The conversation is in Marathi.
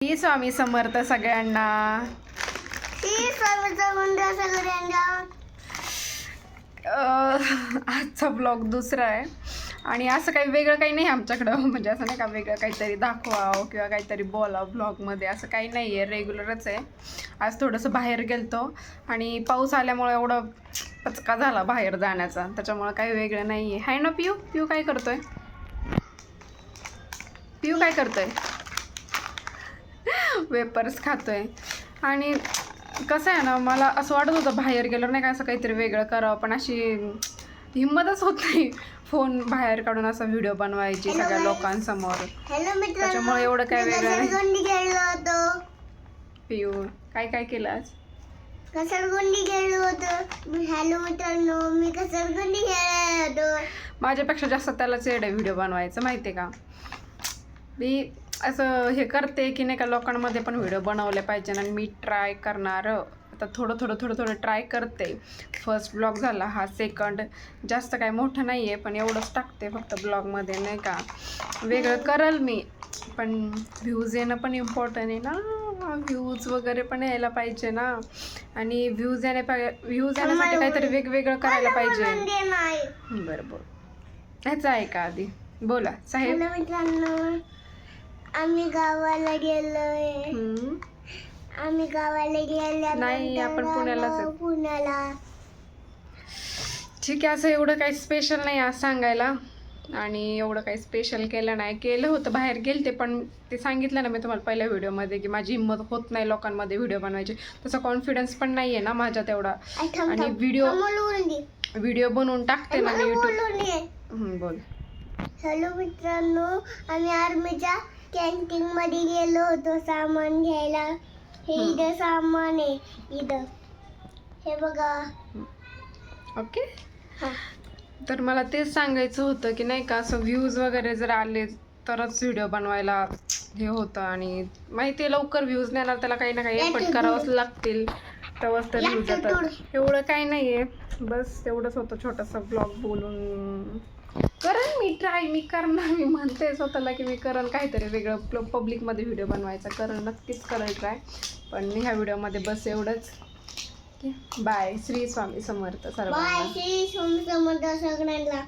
श्री स्वामी समर्थ सगळ्यांना. आजचा ब्लॉग दुसरा आहे आणि असं काही वेगळं काही नाही आमच्याकडं. म्हणजे असं नाही का वेगळं काहीतरी दाखवावं किंवा काहीतरी बोलावं ब्लॉगमध्ये, असं काही नाही आहे, रेग्युलरच आहे. आज थोडंसं बाहेर गेलतो आणि पाऊस आल्यामुळे एवढं पचका झाला बाहेर जाण्याचा, त्याच्यामुळं काही वेगळं नाही आहे. हाय ना पिऊ? पिऊ काय करतोय? पिऊ काय करतोय? वेपर्स खातोय. आणि कसं आहे ना, मला असं वाटत होतं बाहेर गेलं नाही का असं काहीतरी वेगळं करावं, पण अशी हिंमतच होत नाही फोन बाहेर काढून असा व्हिडिओ बनवायची सगळ्या लोकांसमोर. त्याच्यामुळे एवढं काय वेगळं नाही. पिऊ काय काय केलं आज? घसरगुंडी खेळलो होतो. हॅलो मित्रांनो, मी घसरगुंडी खेळलो होतो. माझ्यापेक्षा जास्त त्यालाच येडे व्हिडिओ बनवायचं माहिती आहे का. मी असं हे करते की नाही का लोकांमध्ये पण व्हिडिओ बनवले पाहिजे आणि मी ट्राय करणार. आता थोडं ट्राय करते. फर्स्ट ब्लॉग झाला हा, सेकंड जास्त काय मोठं नाही आहे पण एवढंच टाकते फक्त ब्लॉगमध्ये, नाही का. वेगळं करल मी, पण व्ह्यूज येणं पण इम्पॉर्टंट आहे ना. व्ह्यूज वगैरे पण यायला पाहिजे ना, आणि व्ह्यूज येण्यासाठी काहीतरी वेगवेगळं करायला पाहिजे. बरं ह्याचं आहे का आधी बोला साहेब. हॅलो मित्रांनो, आम्ही गावाला गेलोय. आम्ही गावाला गेल्या नाही, आपण पुण्यालाच. पुण्याला. ठीक आहे, असं एवढं काही स्पेशल नाही आज सांगायला, आणि एवढं काही स्पेशल केलं नाही. केलं होतं, बाहेर गेलते, पण ते सांगितलं ना मी तुम्हाला पहिल्या व्हिडिओमध्ये की माझी हिंमत होत नाही लोकांमध्ये व्हिडिओ बनवायची. तसा कॉन्फिडन्स पण नाही आहे ना माझ्यात एवढा. आणि व्हिडिओ बनवून टाकते ना मी यूट्यूब. बोल. हॅलो मित्रांनो, आम्ही आर्मीच्या कॅन्टीन मध्ये गेलो होतो सामान घ्यायला. हे इथं सामान आहे, इथं हे बघा. ओके. तर मला तेच सांगायचं होतं की नाही का, असं व्ह्यूज वगैरे जर आले तरच व्हिडिओ बनवायला हे होतं. आणि माहिती आहे लवकर व्ह्यूज नाही येणार, त्याला काही ना काही एफर्ट करावंच लागतील, तेव्हाच तर व्ह्यूज येतात. एवढं काही नाही आहे, बस एवढंच होतं छोटंसं ब्लॉग बोलून. करेन मी ट्राय, मी करणार. मी म्हणते स्वतःला की मी करेन काहीतरी वेगळं पब्लिकमध्ये व्हिडिओ बनवायचा. करेन, नक्कीच करेन ट्राय. पण ह्या व्हिडिओमध्ये बस एवढंच. बाय. श्री स्वामी समर्थ सर्वांना. बाय. श्री स्वामी समर्थ सगळ्यांना.